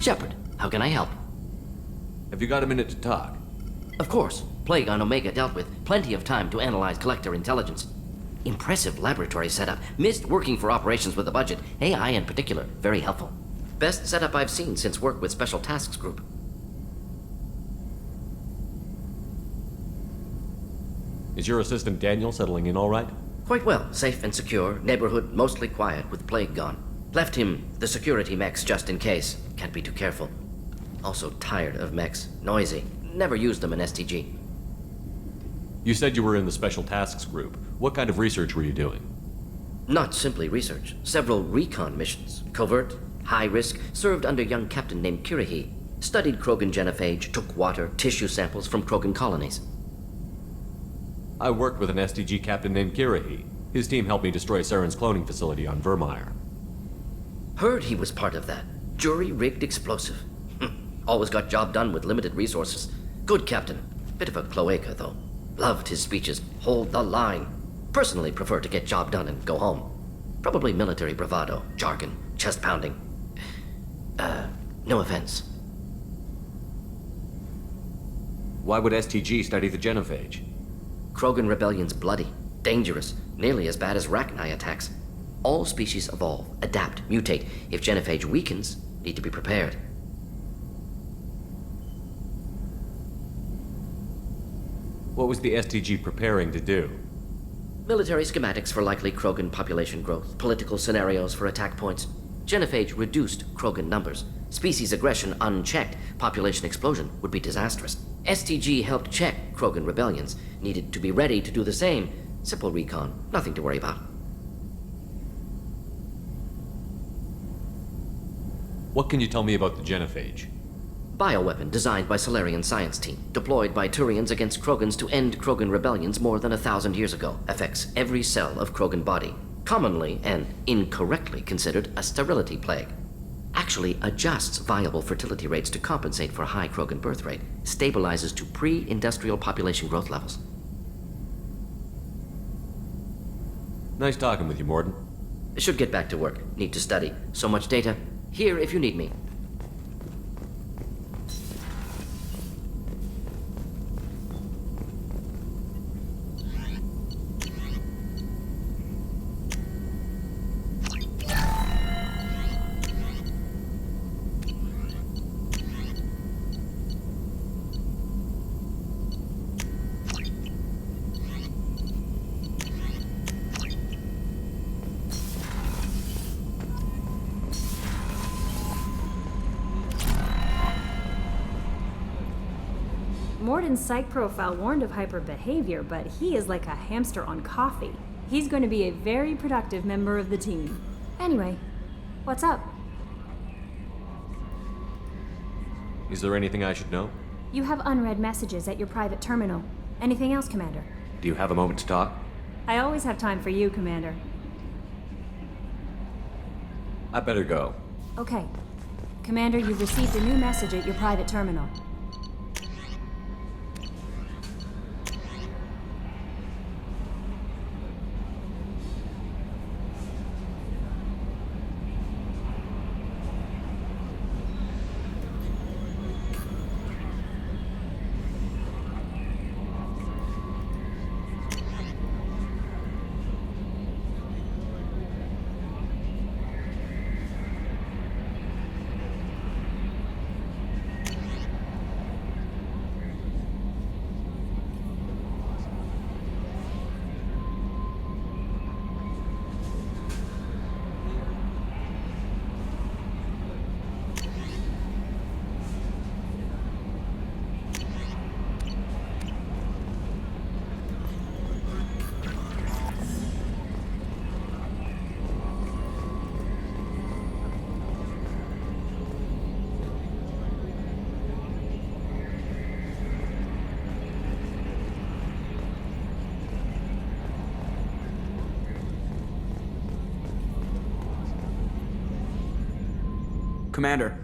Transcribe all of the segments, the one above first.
Shepard, how can I help? Have you got a minute to talk? Of course. Plague on Omega dealt with. Plenty of time to analyze Collector intelligence. Impressive laboratory setup. Missed working for operations with a budget. AI in particular, very helpful. Best setup I've seen since work with Special Tasks Group. Is your assistant Daniel settling in all right? Quite well. Safe and secure. Neighborhood mostly quiet with Plague gone. Left him the security mechs just in case. Can't be too careful. Also tired of mechs. Noisy. Never used them in STG. You said you were in the Special Tasks Group. What kind of research were you doing? Not simply research. Several recon missions. Covert, high risk, served under a young captain named Kirahi. Studied Krogan genophage, took water, tissue samples from Krogan colonies. I worked with an STG captain named Kirahi. His team helped me destroy Saren's cloning facility on Vermeer. Heard he was part of that. Jury-rigged explosive. Always got job done with limited resources. Good captain. Bit of a cloaca, though. Loved his speeches. Hold the line. Personally prefer to get job done and go home. Probably military bravado, jargon, chest pounding. No offense. Why would STG study the genophage? Krogan rebellion's bloody, dangerous, nearly as bad as Rachni attacks. All species evolve, adapt, mutate. If genophage weakens, need to be prepared. What was the STG preparing to do? Military schematics for likely Krogan population growth, political scenarios for attack points. Genophage reduced Krogan numbers. Species aggression unchecked, population explosion would be disastrous. STG helped check Krogan rebellions, needed to be ready to do the same. Simple recon, nothing to worry about. What can you tell me about the genophage? Bioweapon designed by Solarian science team, deployed by Turians against Krogans to end Krogan rebellions more than 1,000 years ago. Affects every cell of Krogan body. Commonly and incorrectly considered a sterility plague. Actually adjusts viable fertility rates to compensate for high Krogan birth rate. Stabilizes to pre-industrial population growth levels. Nice talking with you, Mordin. Should get back to work. Need to study. So much data. Here if you need me. Mordin's psych profile warned of hyper behavior, but he is like a hamster on coffee. He's going to be a very productive member of the team. Anyway, what's up? Is there anything I should know? You have unread messages at your private terminal. Anything else, Commander? Do you have a moment to talk? I always have time for you, Commander. I better go. Okay. Commander, you've received a new message at your private terminal. Commander.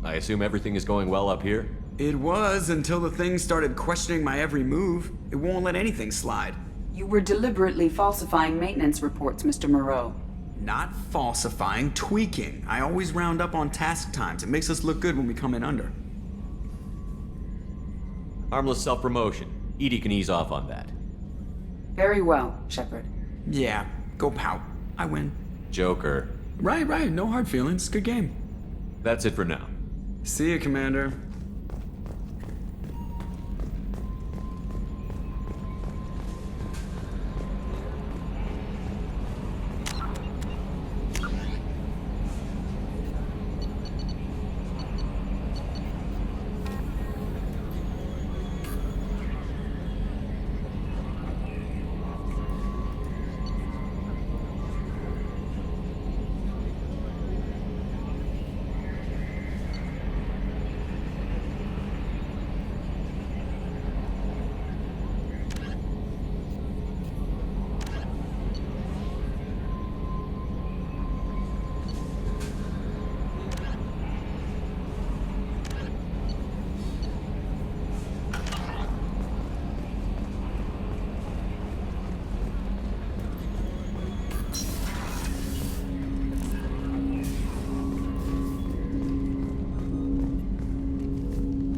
I assume everything is going well up here? It was until the thing started questioning my every move. It won't let anything slide. You were deliberately falsifying maintenance reports, Mr. Moreau. Not falsifying, tweaking. I always round up on task times. It makes us look good when we come in under. Harmless self-promotion. Edie can ease off on that. Very well, Shepard. Yeah, go pout. I win. Joker. Right. No hard feelings. Good game. That's it for now. See you, Commander.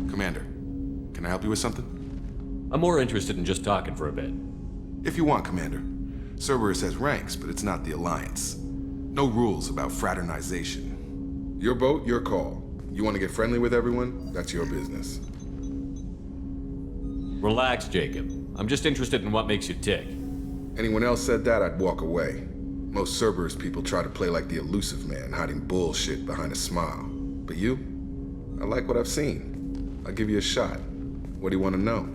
Commander, can I help you with something? I'm more interested in just talking for a bit. If you want, Commander. Cerberus has ranks, but it's not the Alliance. No rules about fraternization. Your boat, your call. You want to get friendly with everyone? That's your business. Relax, Jacob. I'm just interested in what makes you tick. Anyone else said that, I'd walk away. Most Cerberus people try to play like the elusive man, hiding bullshit behind a smile. But you? I like what I've seen. I'll give you a shot. What do you want to know?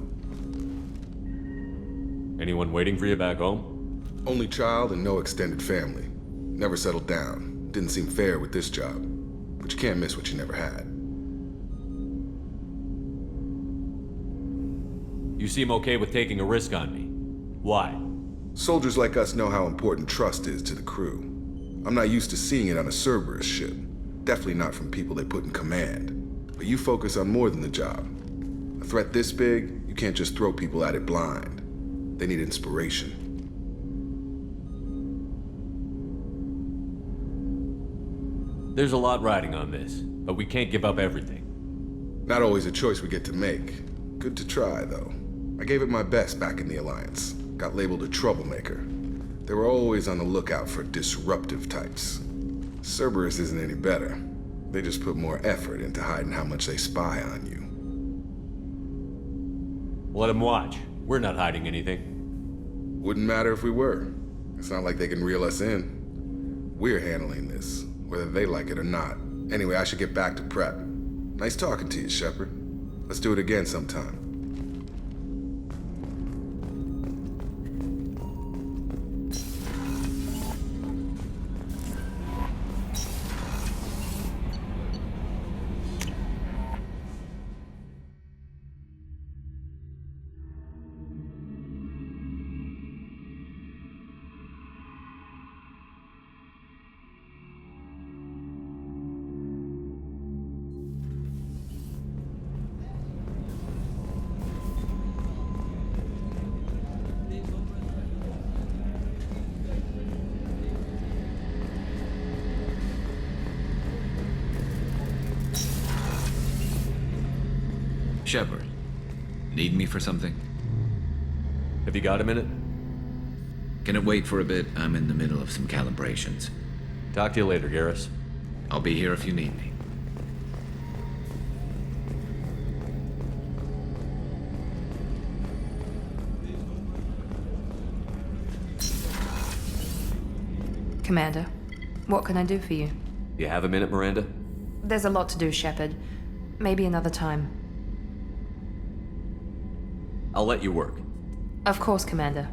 Anyone waiting for you back home? Only child and no extended family. Never settled down. Didn't seem fair with this job. But you can't miss what you never had. You seem okay with taking a risk on me. Why? Soldiers like us know how important trust is to the crew. I'm not used to seeing it on a Cerberus ship. Definitely not from people they put in command. But you focus on more than the job. A threat this big, you can't just throw people at it blind. They need inspiration. There's a lot riding on this, but we can't give up everything. Not always a choice we get to make. Good to try, though. I gave it my best back in the Alliance. Got labeled a troublemaker. They were always on the lookout for disruptive types. Cerberus isn't any better. They just put more effort into hiding how much they spy on you. Let them watch. We're not hiding anything. Wouldn't matter if we were. It's not like they can reel us in. We're handling this, whether they like it or not. Anyway, I should get back to prep. Nice talking to you, Shepard. Let's do it again sometime. Shepard, need me for something? Have you got a minute? Can it wait for a bit? I'm in the middle of some calibrations. Talk to you later, Garrus. I'll be here if you need me. Commander, what can I do for you? You have a minute, Miranda? There's a lot to do, Shepard. Maybe another time. I'll let you work. Of course, Commander.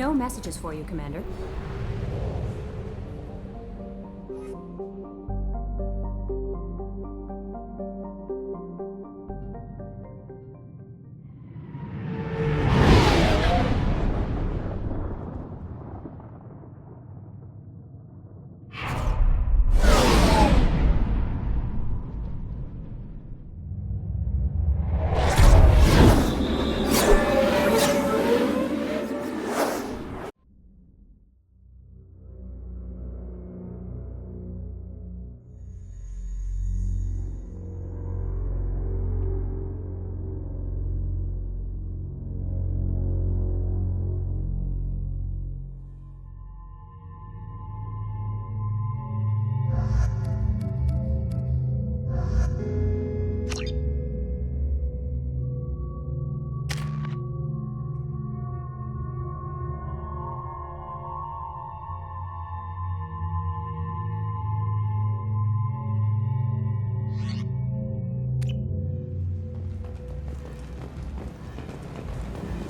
No messages for you, Commander.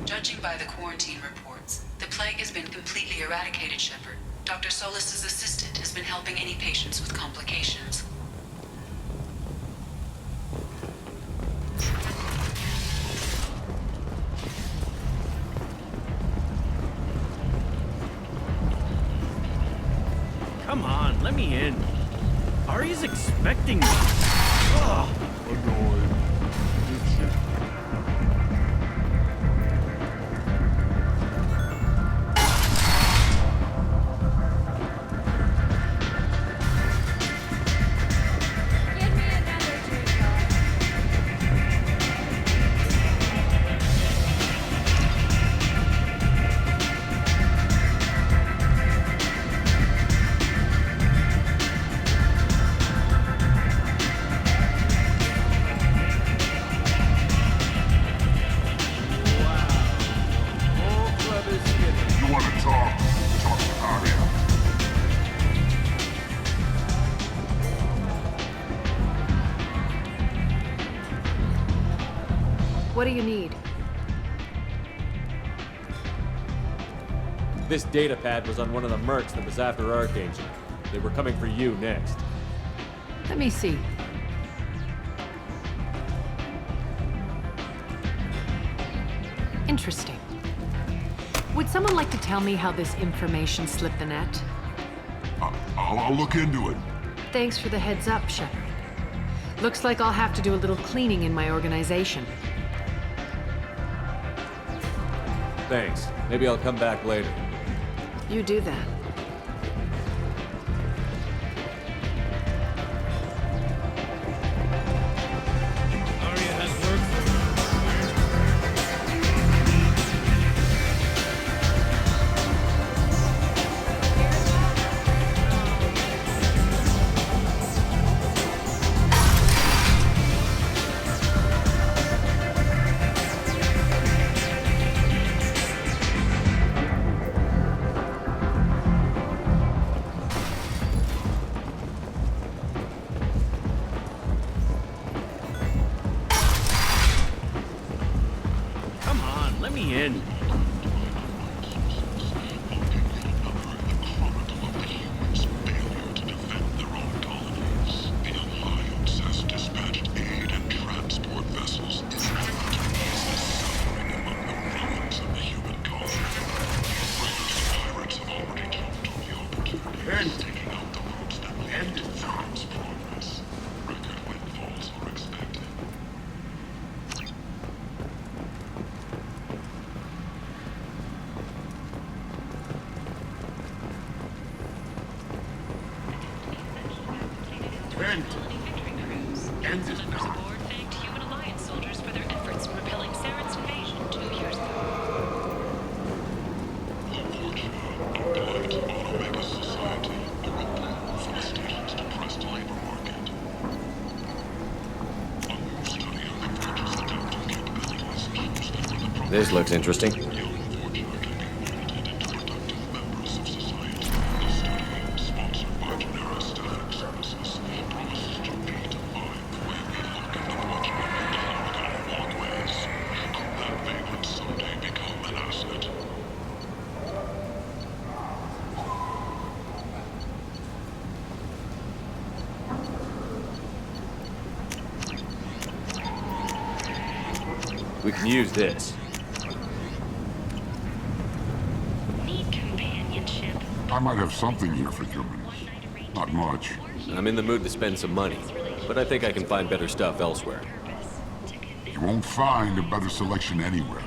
Judging by the quarantine reports, the plague has been completely eradicated, Shepard. Dr. Solis' assistant has been helping any patients with complications. Come on, let me in. Ari's expecting me. Ugh. Annoyed. What do you need? This data pad was on one of the mercs that was after Archangel. They were coming for you next. Let me see. Interesting. Would someone like to tell me how this information slipped the net? I'll look into it. Thanks for the heads up, Shepard. Looks like I'll have to do a little cleaning in my organization. Thanks. Maybe I'll come back later. You do that. Aria has work for me. Come on, let me in. Thanked Human Alliance soldiers for their efforts in repelling Saren's invasion 2 years ago. This looks interesting. We can use this. Need companionship. I might have something here for humans. Not much. I'm in the mood to spend some money, but I think I can find better stuff elsewhere. You won't find a better selection anywhere.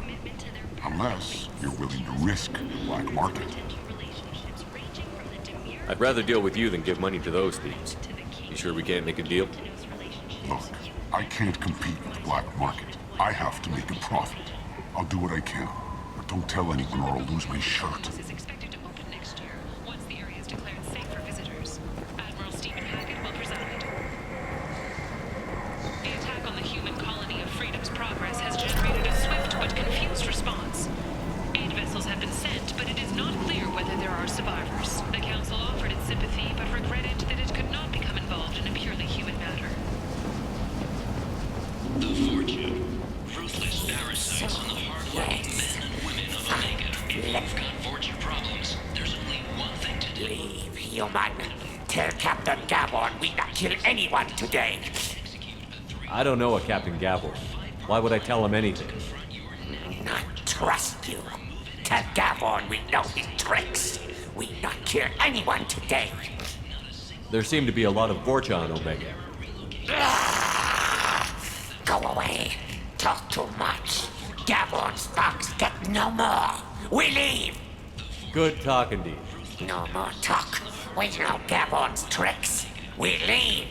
Unless you're willing to risk the black market. I'd rather deal with you than give money to those thieves. You sure we can't make a deal? Look, I can't compete with the black market. I have to make a profit. I'll do what I can. But don't tell anyone or I'll lose my shirt. Is expected to open next year once the area is declared safe for visitors. Admiral Stephen Hackett will preside. The attack on the human colony of Freedom's Progress has generated a swift but confused response. Aid vessels have been sent, but it is not clear whether there are survivors. The Council offered its sympathy, but regretted that it could not become involved in a purely human matter. The Fortune. Ruthless parasites on the hard-working men and women of Omega. If you've got Fortune problems, there's only one thing to do. Leave, human. Tell Captain Gavon we not kill anyone today. I don't know a Captain Gavor. Why would I tell him anything? Not trust you. Tell Gavon we know his tricks. We not kill anyone today. There seem to be a lot of Vorcha on Omega. Go away. Talk too much. Gavon's fox get no more. We leave. Good talking to you. No more talk. We know Gavon's tricks. We leave.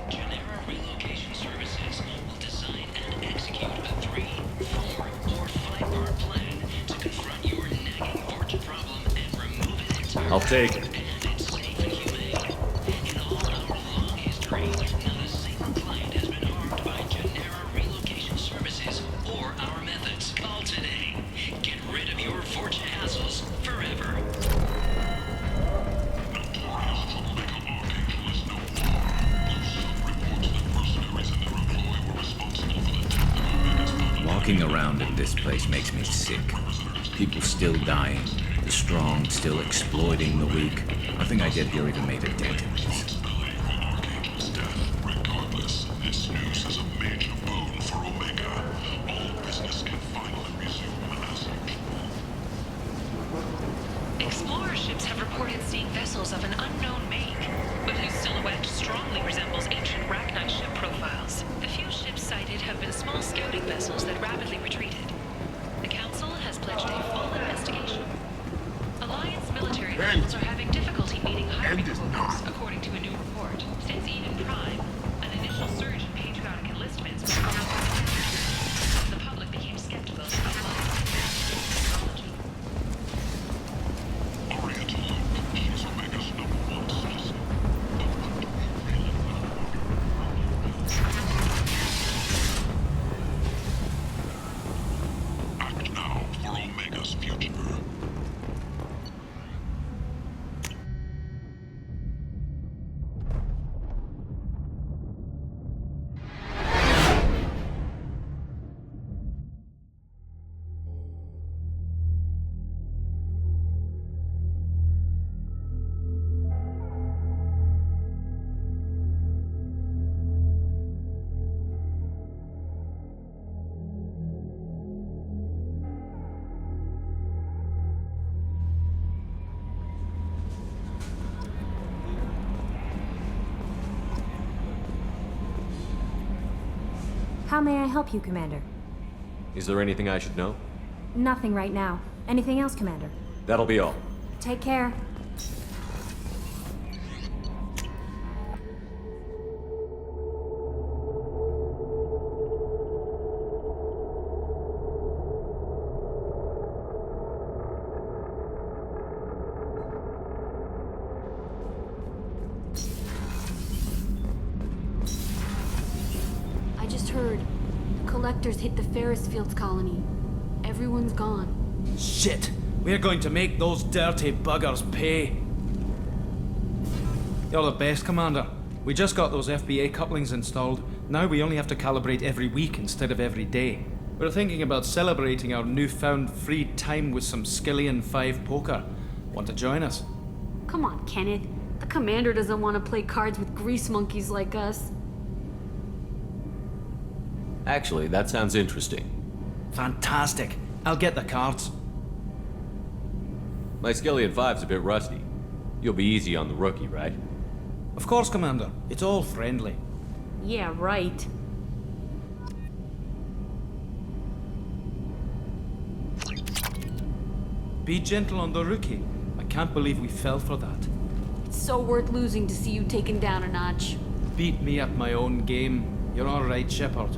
Genera Relocation Services will design and execute a 3, 4, or 5-part plan to confront your nagging Fortune problem and remove it entirely. I'll take it. And it's safe and humane. In all our long history, not a single client has been harmed by Genera Relocation Services or our methods. Call today. Get rid of your Fortune hassles forever. Walking around in this place makes me sick. People still dying, the strong still exploiting the weak. Nothing I did here even made a dent in this. Regardless, this news is a major boon for Omega. All business can finally resume as Explorer ships have reported seeing vessels of an unknown make, but whose silhouette strongly resembles ancient Rachni ship profiles. The few ships sighted have been small scouting vessels that rapidly retreated. The Council has pledged a full investigation. Alliance military vessels are having difficulty meeting hiring quotas, according to a new report. Since Eden Prime, an initial surge in patriotic enlistments was caused by the public became skeptical of Alliance technology. Oriental Luke, she's Omega's #1 citizen. Act now for Omega's future. How may I help you, Commander? Is there anything I should know? Nothing right now. Anything else, Commander? That'll be all. Take care. I just heard. The collectors hit the Ferris Fields colony. Everyone's gone. Shit! We're going to make those dirty buggers pay. You're the best, Commander. We just got those FBA couplings installed. Now we only have to calibrate every week instead of every day. We're thinking about celebrating our newfound free time with some Skillian 5 poker. Want to join us? Come on, Kenneth. The commander doesn't want to play cards with grease monkeys like us. Actually, that sounds interesting. Fantastic. I'll get the cards. My Skillion 5's a bit rusty. You'll be easy on the rookie, right? Of course, Commander. It's all friendly. Yeah, right. Be gentle on the rookie. I can't believe we fell for that. It's so worth losing to see you taken down a notch. Beat me at my own game. You're all right, Shepard.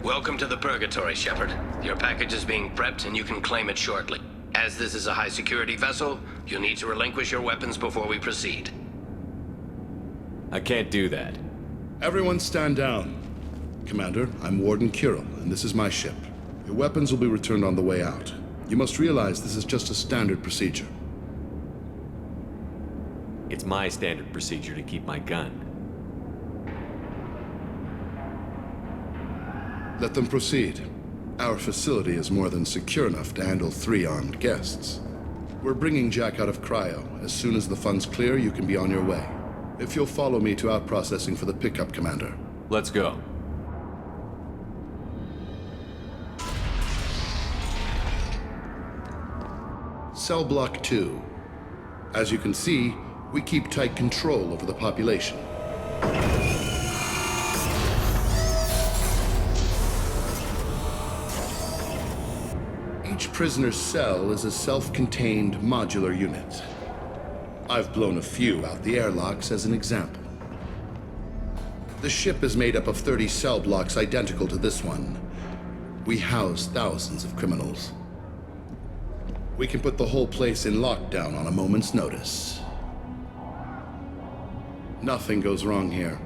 Welcome to the Purgatory, Shepard. Your package is being prepped and you can claim it shortly. As this is a high-security vessel, you'll need to relinquish your weapons before we proceed. I can't do that. Everyone stand down. Commander, I'm Warden Kirill, and this is my ship. Your weapons will be returned on the way out. You must realize this is just a standard procedure. It's my standard procedure to keep my gun. Let them proceed. Our facility is more than secure enough to handle 3 armed guests. We're bringing Jack out of cryo. As soon as the funds clear, you can be on your way. If you'll follow me to out-processing for the pickup, Commander. Let's go. Cell Block 2. As you can see, we keep tight control over the population. Each prisoner's cell is a self-contained modular unit. I've blown a few out the airlocks as an example. The ship is made up of 30 cell blocks identical to this one. We house thousands of criminals. We can put the whole place in lockdown on a moment's notice. Nothing goes wrong here.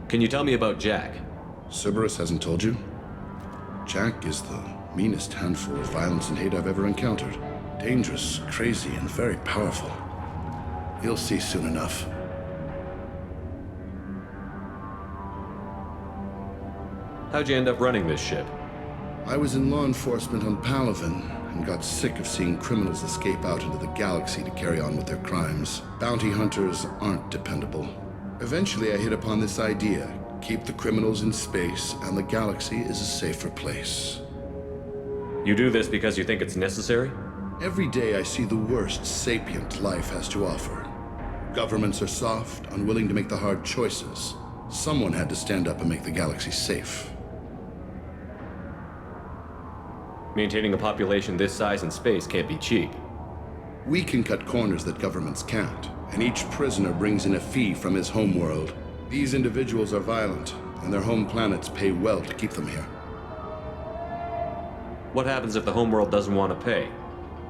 Can you tell me about Jack? Cerberus hasn't told you? Jack is the meanest handful of violence and hate I've ever encountered. Dangerous, crazy, and very powerful. You'll see soon enough. How'd you end up running this ship? I was in law enforcement on Palaven and got sick of seeing criminals escape out into the galaxy to carry on with their crimes. Bounty hunters aren't dependable. Eventually I hit upon this idea. Keep the criminals in space and the galaxy is a safer place. You do this because you think it's necessary? Every day I see the worst sapient life has to offer. Governments are soft, unwilling to make the hard choices. Someone had to stand up and make the galaxy safe. Maintaining a population this size in space can't be cheap. We can cut corners that governments can't, and each prisoner brings in a fee from his homeworld. These individuals are violent, and their home planets pay well to keep them here. What happens if the homeworld doesn't want to pay?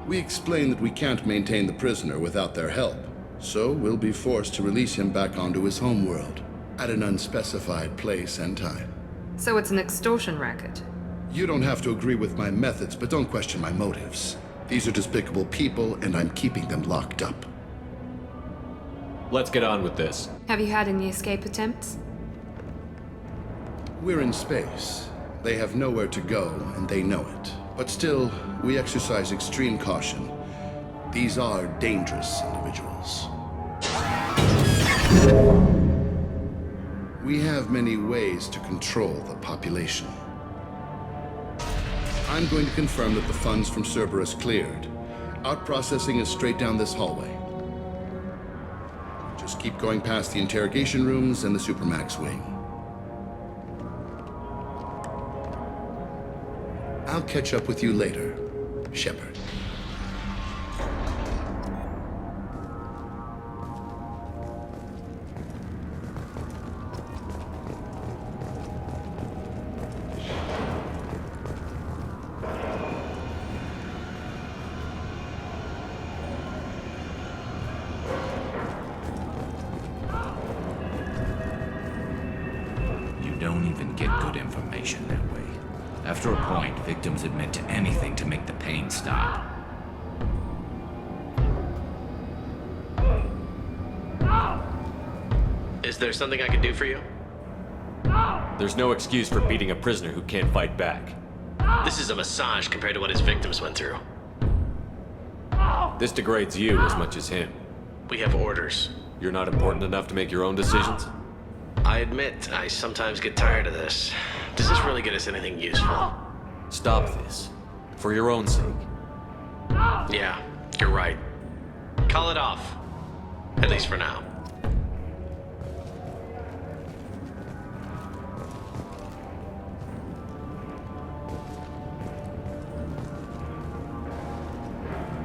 We explain that we can't maintain the prisoner without their help, so we'll be forced to release him back onto his homeworld, at an unspecified place and time. So it's an extortion racket. You don't have to agree with my methods, but don't question my motives. These are despicable people, and I'm keeping them locked up. Let's get on with this. Have you had any escape attempts? We're in space. They have nowhere to go, and they know it. But still, we exercise extreme caution. These are dangerous individuals. We have many ways to control the population. I'm going to confirm that the funds from Cerberus cleared. Out-processing is straight down this hallway. Just keep going past the interrogation rooms and the Supermax wing. I'll catch up with you later, Shepard. You don't even get good information that way. After a point, victims admit to anything to make the pain stop. Is there something I can do for you? There's no excuse for beating a prisoner who can't fight back. This is a massage compared to what his victims went through. This degrades you as much as him. We have orders. You're not important enough to make your own decisions? I admit, I sometimes get tired of this. Does this really get us anything useful? Stop this. For your own sake. Yeah, you're right. Call it off. At least for now.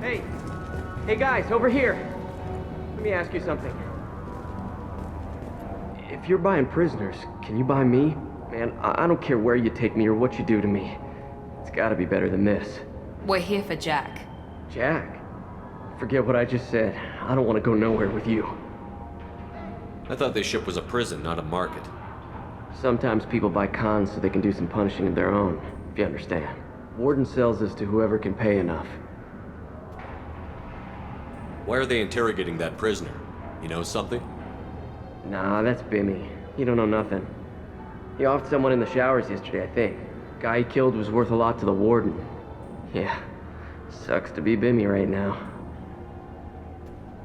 Hey guys, over here. Let me ask you something. If you're buying prisoners, can you buy me? Man, I don't care where you take me or what you do to me. It's gotta be better than this. We're here for Jack. Jack? Forget what I just said. I don't want to go nowhere with you. I thought this ship was a prison, not a market. Sometimes people buy cons so they can do some punishing of their own, if you understand. Warden sells us to whoever can pay enough. Why are they interrogating that prisoner? You know something? Nah, that's Bimmy. He don't know nothing. He offed someone in the showers yesterday, I think. Guy he killed was worth a lot to the warden. Yeah, sucks to be Bimmy right now.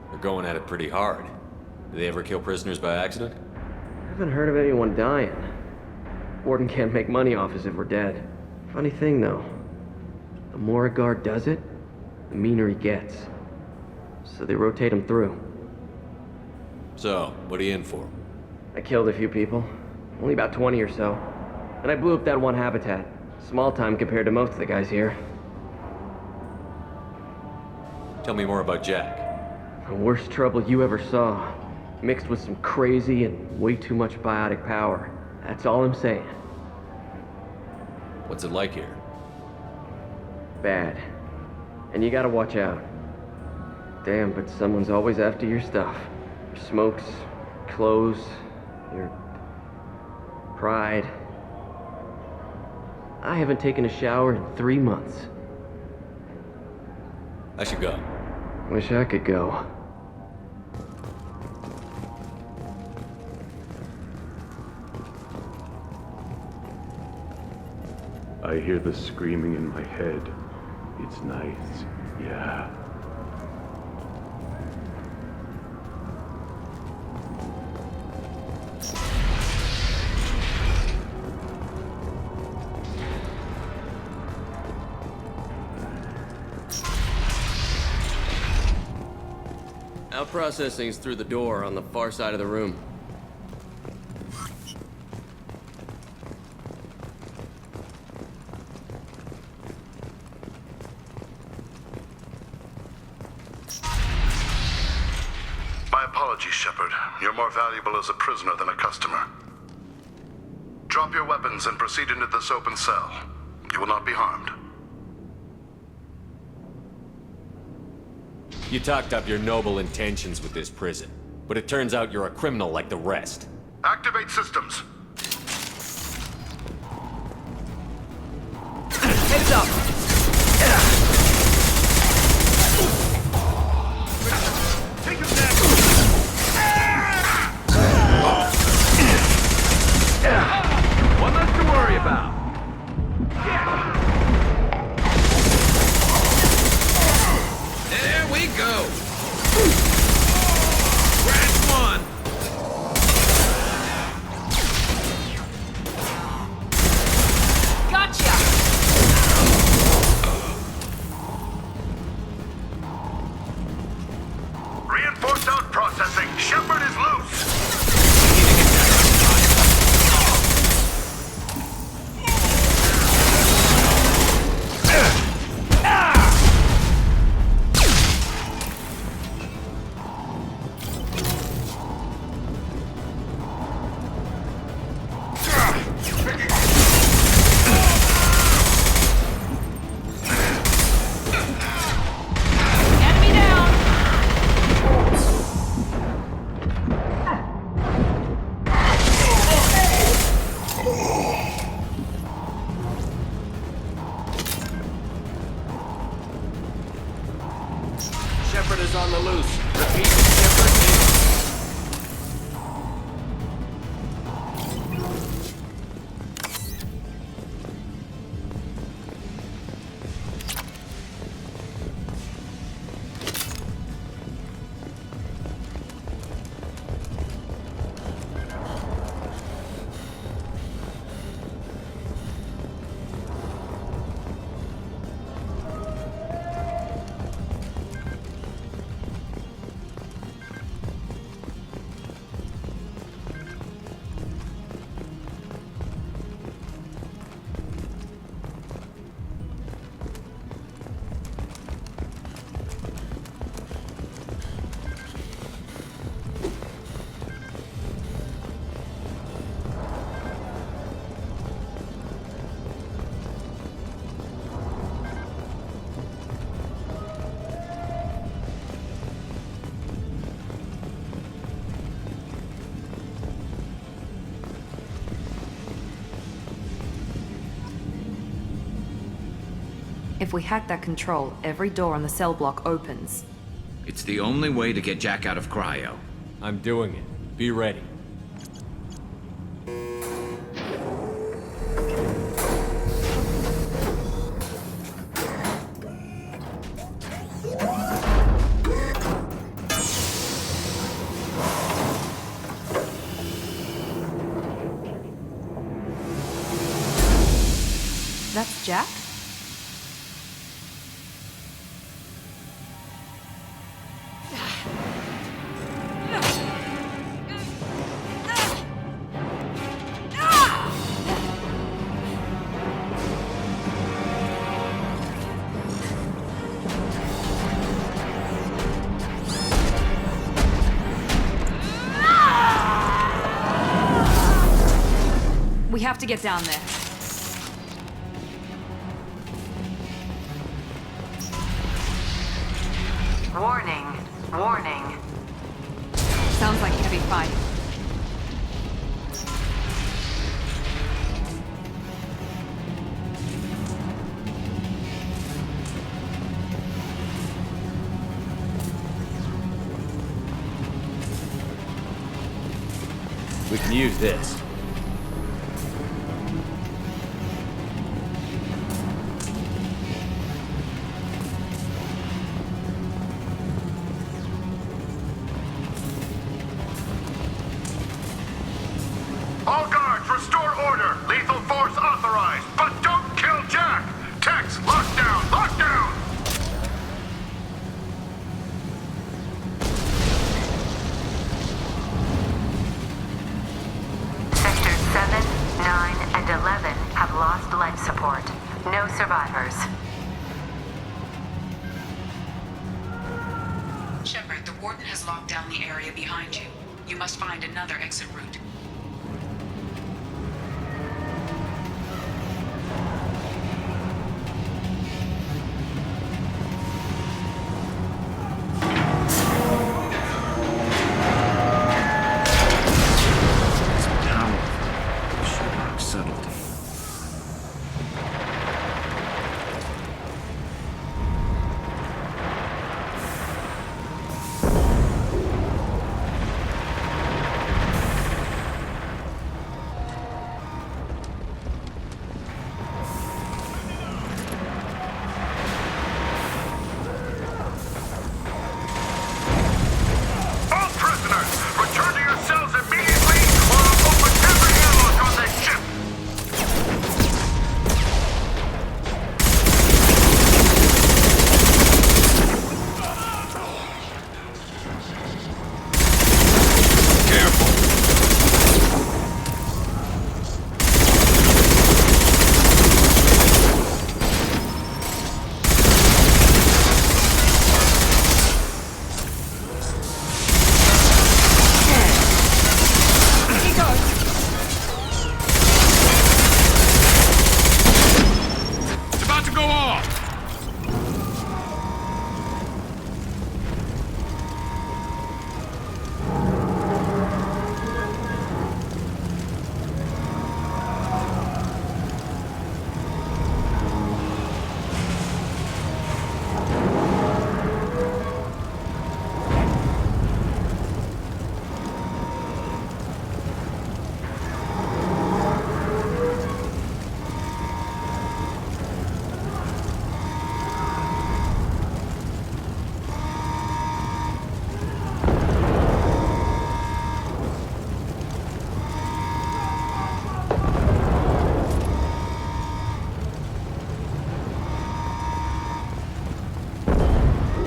They're going at it pretty hard. Do they ever kill prisoners by accident? I haven't heard of anyone dying. Warden can't make money off us if we're dead. Funny thing, though. The more a guard does it, the meaner he gets. So they rotate him through. So, what are you in for? I killed a few people. Only about 20 or so. And I blew up that one habitat. Small time compared to most of the guys here. Tell me more about Jack. The worst trouble you ever saw. Mixed with some crazy and way too much biotic power. That's all I'm saying. What's it like here? Bad. And you gotta watch out. Damn, but someone's always after your stuff. Your smokes, clothes, your pride. I haven't taken a shower in 3 months. I should go. Wish I could go. I hear the screaming in my head. It's nice, yeah. Our processing's through the door on the far side of the room. My apologies, Shepard. You're more valuable as a prisoner than a customer. Drop your weapons and proceed into this open cell. You will not be harmed. You talked up your noble intentions with this prison, but it turns out you're a criminal like the rest. Activate systems. Heads up! Take him down! One less to worry about. There we go. Scratch one. Gotcha! Reinforced out processing. Shepard is loose. Enemy down! Shepard is on the loose. Repeat, Shepard is... If we hack that control, every door on the cell block opens. It's the only way to get Jack out of cryo. I'm doing it. Be ready. That's Jack? We have to get down there. Warning. Warning. Sounds like heavy fighting. We can use this. All guards, restore order! Lethal force authorized, but don't kill Jack! Tex, lockdown! Lockdown! Sectors 7, 9, and 11 have lost life support. No survivors. Shepard, the Warden has locked down the area behind you. You must find another exit route. Subtlety. All prisoners, return to your cells immediately or I'll open every airlock on this ship! It's about to go off!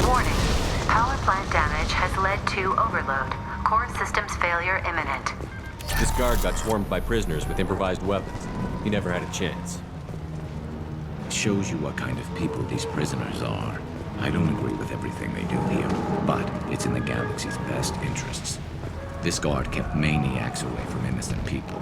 Warning. Power plant damage has led to overload. Core systems failure imminent. This guard got swarmed by prisoners with improvised weapons. He never had a chance. It shows you what kind of people these prisoners are. I don't agree with everything they do here, but it's in the galaxy's best interests. This guard kept maniacs away from innocent people.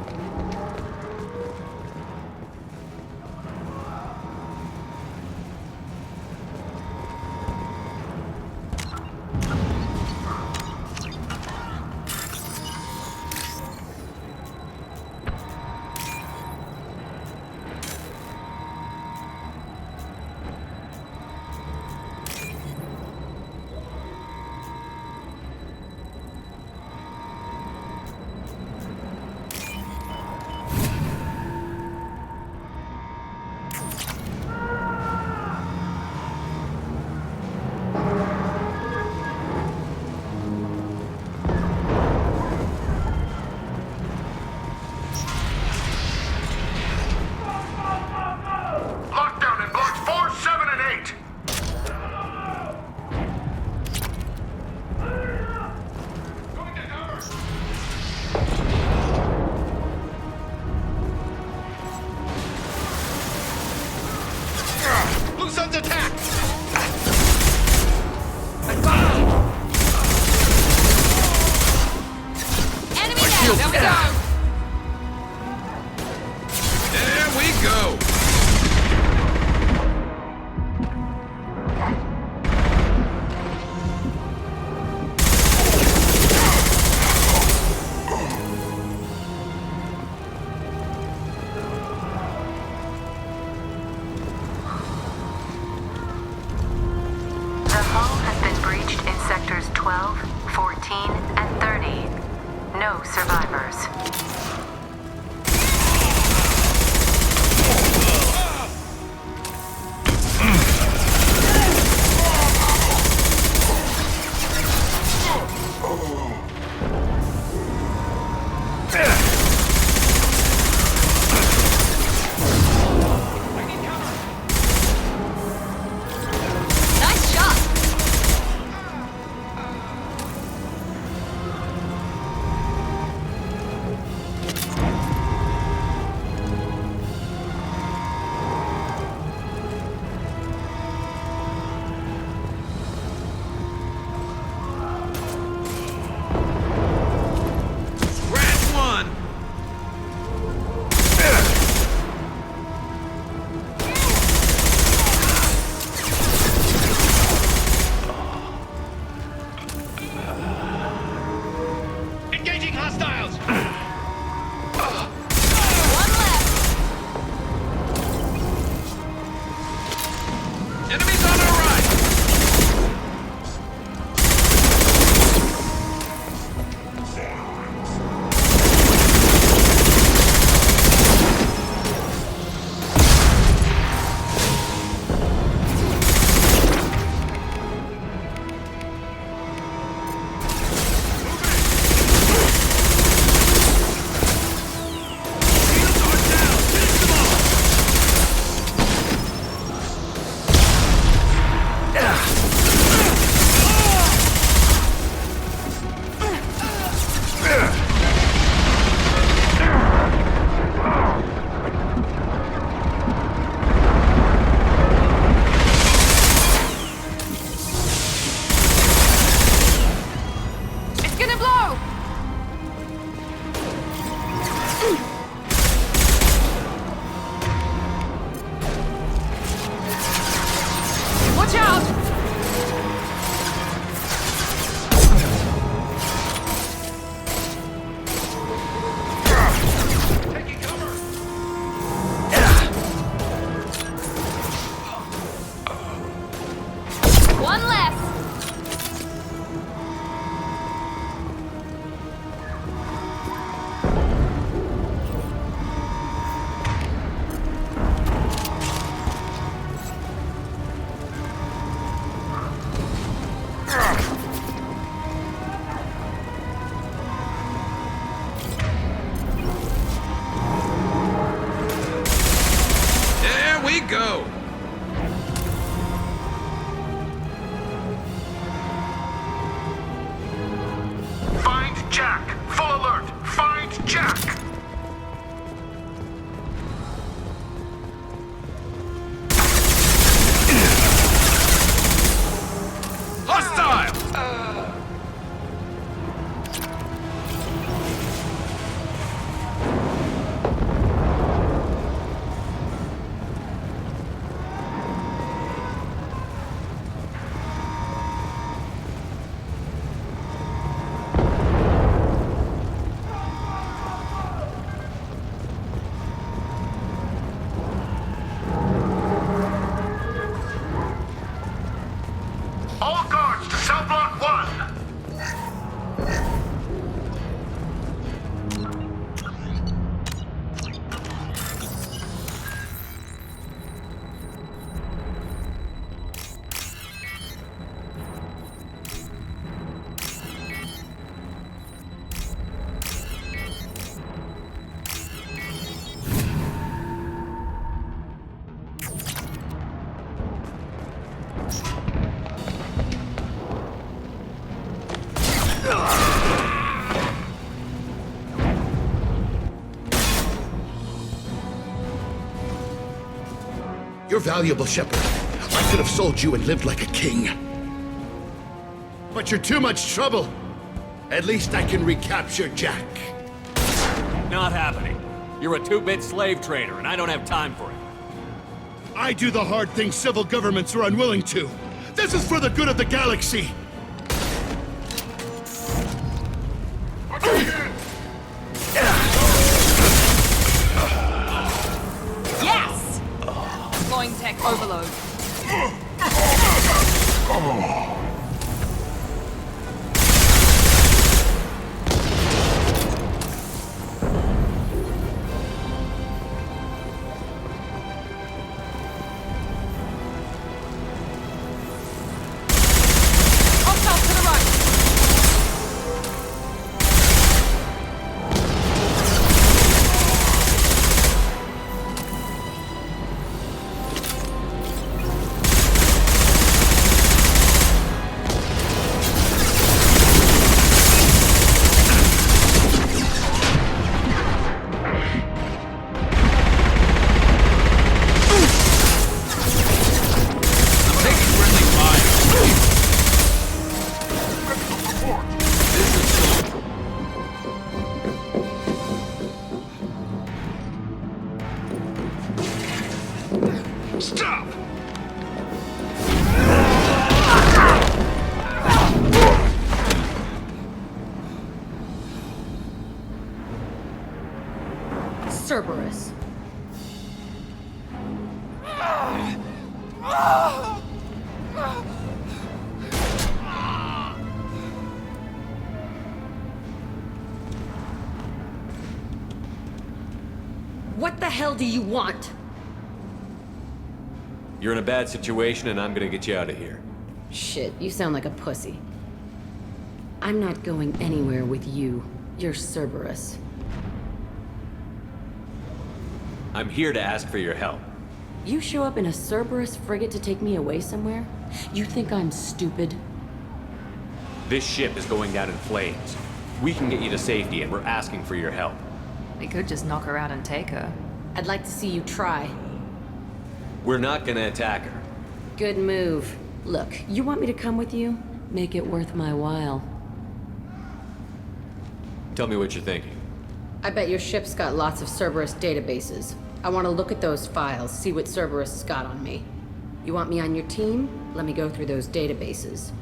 Husson's attack! Enemy down! There we go! There we go! The hull has been breached in sectors 12, 14, and 30. No survivors. Nice shot! Scratch one! Engaging hostiles! One left! Enemies on our right! It's gonna blow! Watch out! One left! There we go! Find Jack! Full alert! Find Jack! Hostile! All guards to cell block 1! You're valuable, Shepard. I could have sold you and lived like a king. But you're too much trouble. At least I can recapture Jack. Not happening. You're a 2-bit slave trader, and I don't have time for it. I do the hard things civil governments are unwilling to. This is for the good of the galaxy. Yes! Deploying tech overload. Hostiles to the right. Stop! Cerberus. What the hell do you want? You're in a bad situation, and I'm gonna get you out of here. Shit, you sound like a pussy. I'm not going anywhere with you. You're Cerberus. I'm here to ask for your help. You show up in a Cerberus frigate to take me away somewhere? You think I'm stupid? This ship is going down in flames. We can get you to safety, and we're asking for your help. We could just knock her out and take her. I'd like to see you try. We're not gonna attack her. Good move. Look, you want me to come with you? Make it worth my while. Tell me what you're thinking. I bet your ship's got lots of Cerberus databases. I want to look at those files, see what Cerberus has got on me. You want me on your team? Let me go through those databases.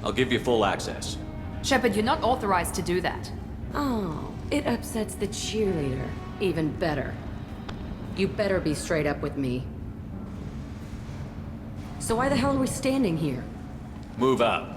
I'll give you full access. Shepard, you're not authorized to do that. Oh, it upsets the cheerleader. Even better. You better be straight up with me. So why the hell are we standing here? Move up.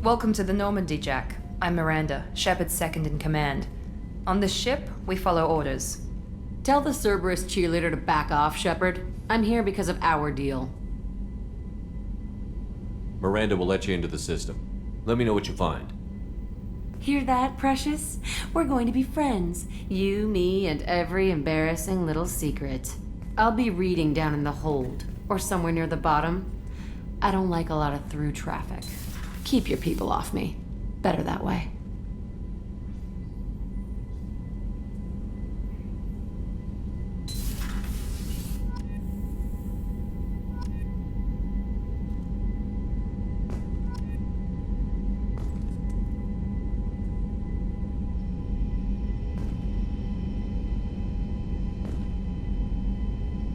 Welcome to the Normandy, Jack. I'm Miranda, Shepard's second in command. On this ship, we follow orders. Tell the Cerberus cheerleader to back off, Shepard. I'm here because of our deal. Miranda will let you into the system. Let me know what you find. Hear that, Precious? We're going to be friends. You, me, and every embarrassing little secret. I'll be reading down in the hold, or somewhere near the bottom. I don't like a lot of through traffic. Keep your people off me. Better that way.